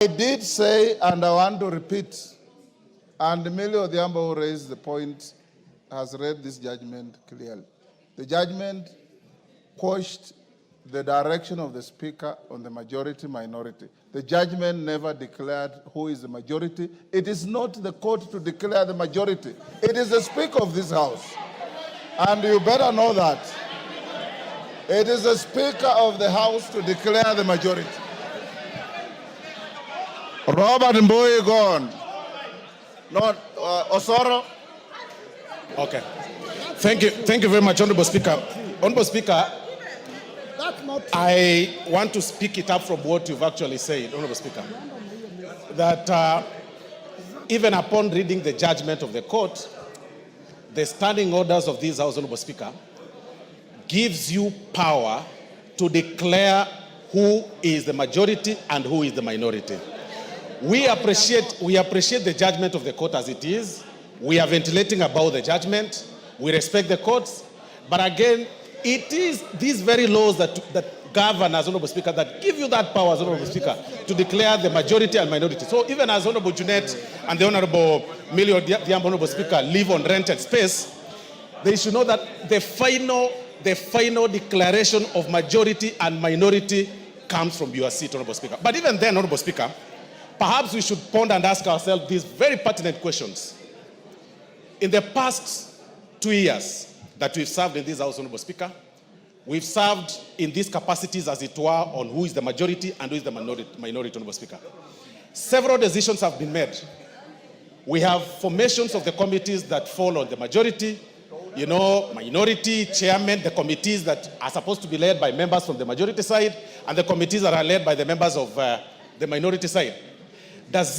I did say, and I want to repeat, and Emilio Odhiambo, who raised the point, has read this judgment clearly. The judgment quashed the direction of the Speaker on the majority-minority. The judgment never declared who is the majority. It is not the court to declare the majority. It is the Speaker of this House. And you better know that. It is the Speaker of the House to declare the majority. Robert Mbowe gone. Not Osoro. Okay. Thank you very much, Honorable Speaker. Honorable Speaker, I want to speak it up from what you've actually said, Honorable Speaker. That even upon reading the judgment of the court, the standing orders of this House, Honorable Speaker, gives you power to declare who is the majority and who is the minority. We appreciate the judgment of the court as it is. We are ventilating about the judgment. We respect the courts. But again, it is these very laws that govern, as Honorable Speaker, that give you that power, as Honorable Speaker, to declare the majority and minority. So even as Honorable Junet and the Honorable Emilio Odhiambo, Honorable Speaker, live on rented space, they should know that the final declaration of majority and minority comes from your seat, Honorable Speaker. But even then, Honorable Speaker, perhaps we should ponder and ask ourselves these very pertinent questions. In the past 2 years that we've served in this House, Honorable Speaker, we've served in these capacities, as it were, on who is the majority and who is the minority, Honorable Speaker. Several decisions have been made. We have formations of the committees that fall on the majority, minority, chairman, the committees that are supposed to be led by members from the majority side, and the committees that are led by the members of the minority side. Does